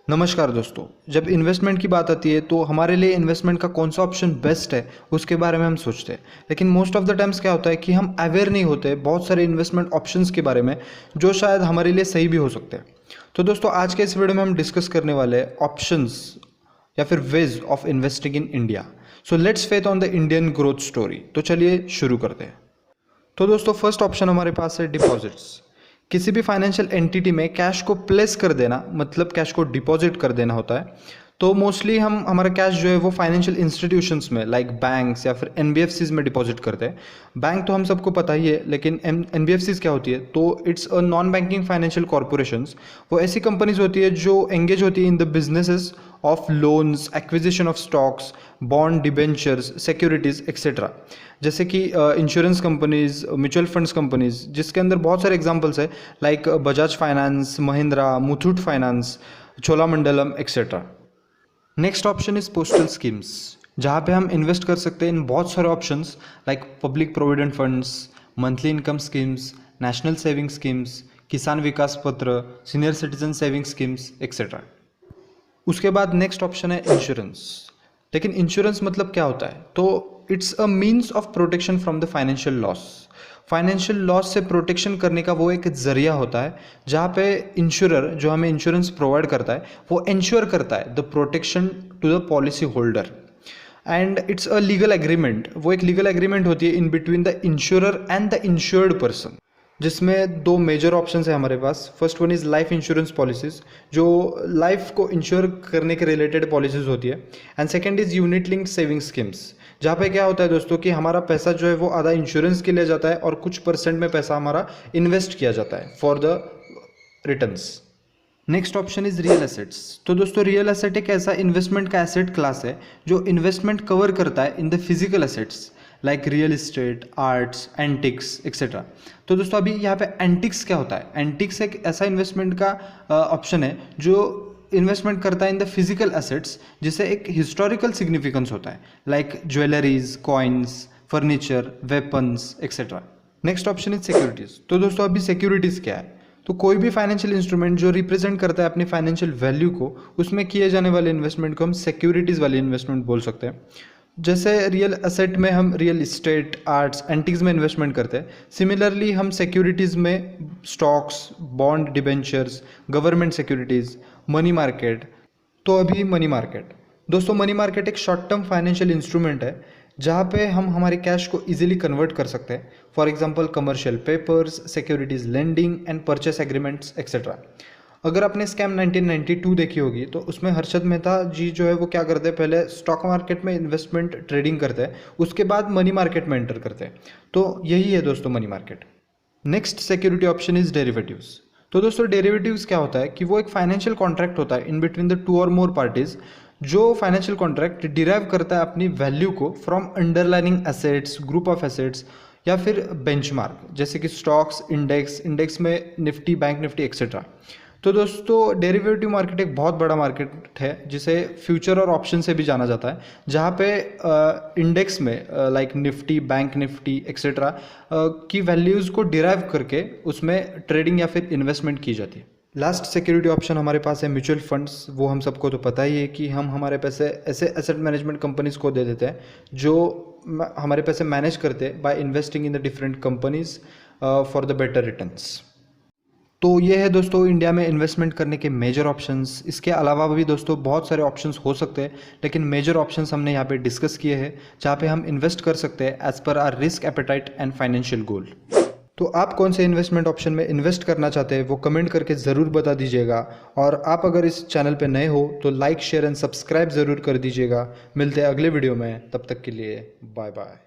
नमस्कार दोस्तों। जब इन्वेस्टमेंट की बात आती है तो हमारे लिए इन्वेस्टमेंट का कौन सा ऑप्शन बेस्ट है उसके बारे में हम सोचते हैं, लेकिन मोस्ट ऑफ द टाइम्स क्या होता है कि हम अवेयर नहीं होते बहुत सारे इन्वेस्टमेंट ऑप्शंस के बारे में जो शायद हमारे लिए सही भी हो सकते हैं। तो दोस्तों आज के इस वीडियो में हम डिस्कस करने वाले हैं ऑप्शंस या फिर ways of investing in India. So let's faith on the Indian growth story. तो चलिए शुरू करते हैं। तो दोस्तों फर्स्ट ऑप्शन हमारे पास है डिपॉजिट्स। किसी भी फाइनेंशियल एंटिटी में कैश को प्लेस कर देना, मतलब कैश को डिपॉजिट कर देना होता है। तो मोस्टली हम हमारा कैश जो है वो फाइनेंशियल इंस्टीट्यूशंस में लाइक बैंक्स या फिर एनबीएफसीज में डिपॉजिट करते हैं। बैंक तो हम सबको पता ही है, लेकिन एनबीएफसीज क्या होती है? तो it's a non banking financial corporations. वो ऐसी कंपनीज होती है जो एंगेज होती है in the businesses of loans, acquisition of stocks, bond, debentures, securities etcetera. जैसे कि insurance companies, mutual funds companies, जिसके अंदर बहुत सारे एग्जांपल्स है like Bajaj finance, Mahindra, Muthoot finance, Cholamandalam etcetera. Next option is postal schemes, जहाँ पे हम इन्वेस्ट कर सकते हैं इन बहुत सारे options like public provident funds, monthly income schemes, national saving schemes, किसान विकास पत्र, senior citizen saving schemes etcetera. उसके बाद नेक्स्ट ऑप्शन है इंश्योरेंस। लेकिन इंश्योरेंस मतलब क्या होता है? तो it's a means of protection from the financial loss. Financial loss से प्रोटेक्शन करने का वो एक जरिया होता है जहाँ पे इंश्योरर जो हमें इंश्योरेंस प्रोवाइड करता है वो इंश्योर करता है the protection to the policy holder. And it's a legal agreement. वो एक लीगल एग्रीमेंट होती है in between the insurer and the insured person, जिसमें दो मेजर ऑप्शंस है हमारे पास। First one is life insurance policies, जो लाइफ को इंश्योर करने के रिलेटेड पॉलिसीज़ होती है। And second is unit linked saving schemes, जहाँ पे क्या होता है दोस्तों कि हमारा पैसा जो है वो आधा इंश्योरेंस के लिए जाता है और कुछ परसेंट में पैसा हमारा इन्वेस्ट किया जाता है for the returns. Next option is real assets. तो दोस्तों रियल एसेट एक ऐसा इन्वेस्टमेंट का एसेट क्लास है जो इन्वेस्टमेंट कवर करता है in the physical assets like real estate, arts, antics etcetera. तो दोस्तों अभी यहाँ पे एंटिक्स क्या होता है? एंटिक्स एक ऐसा इन्वेस्टमेंट का ऑप्शन है जो इन्वेस्टमेंट करता है इन द फिजिकल एसेट्स जिसे एक हिस्टोरिकल सिग्निफिकेंस होता है like jewelleries, coins, furniture, weapons etcetera. Next option is securities. तो दोस्तों अभी सिक्योरिटीज क्या है? तो कोई भी फाइनेंशियल इंस्ट्रूमेंट जो रिप्रेजेंट करता है अपनी फाइनेंशियल वैल्यू को, उसमें किए जाने वाले इन्वेस्टमेंट को हम सिक्योरिटीज वाले इन्वेस्टमेंट बोल सकते हैं। जैसे रियल एसेट में हम रियल इस्टेट, आर्ट्स, एंटिक्स में इन्वेस्टमेंट करते हैं, सिमिलरली हम सिक्योरिटीज़ में stocks, bond, debentures, government securities, money market. तो अभी मनी मार्केट, दोस्तों मनी मार्केट एक शॉर्ट टर्म फाइनेंशियल इंस्ट्रूमेंट है जहाँ पे हम हमारे कैश को इजीली कन्वर्ट कर सकते हैं। For example commercial papers, securities lending and purchase agreements etcetera. अगर आपने स्कैम 1992 देखी होगी तो उसमें हर्षद मेहता जी जो है वो क्या करते हैं, पहले स्टॉक मार्केट में इन्वेस्टमेंट ट्रेडिंग करते हैं, उसके बाद मनी मार्केट में एंटर करते हैं। तो यही है दोस्तों money market. Next security option is derivatives. तो दोस्तों डेरिवेटिव्स क्या होता है कि वो एक फाइनेंशियल कॉन्ट्रैक्ट होता है इन बिटवीन द टू और मोर पार्टीज, जो फाइनेंशियल कॉन्ट्रैक्ट डिराइव करता है अपनी वैल्यू को from underlining assets, group of assets या फिर बेंचमार्क, जैसे कि स्टॉक्स, इंडेक्स में निफ्टी, बैंक निफ्टी एक्सेट्रा। तो दोस्तों डेरिवेटिव मार्केट एक बहुत बड़ा मार्केट है जिसे फ्यूचर और ऑप्शन से भी जाना जाता है, जहाँ पे इंडेक्स में like Nifty, bank Nifty etcetera की वैल्यूज़ को डिराइव करके उसमें ट्रेडिंग या फिर इन्वेस्टमेंट की जाती है। लास्ट सिक्योरिटी ऑप्शन हमारे पास है म्यूचुअल फंड्स। वो हम सबको तो पता ही है कि हम हमारे पैसे ऐसे एसेट मैनेजमेंट कंपनीज को दे देते हैं जो हमारे पैसे मैनेज करते हैं by investing in the different companies for the better returns. तो ये है दोस्तों इंडिया में इन्वेस्टमेंट करने के मेजर ऑप्शंस। इसके अलावा भी दोस्तों बहुत सारे ऑप्शंस हो सकते हैं, लेकिन मेजर ऑप्शंस हमने यहाँ पे डिस्कस किए हैं जहाँ पे हम इन्वेस्ट कर सकते हैं as per our risk appetite and financial goal. तो आप कौन से इन्वेस्टमेंट ऑप्शन में इन्वेस्ट करना चाहते हैं वो कमेंट करके ज़रूर बता दीजिएगा। और आप अगर इस चैनल पे नए हो तो लाइक, शेयर एंड सब्सक्राइब ज़रूर कर दीजिएगा। मिलते हैं अगले वीडियो में, तब तक के लिए बाय बाय।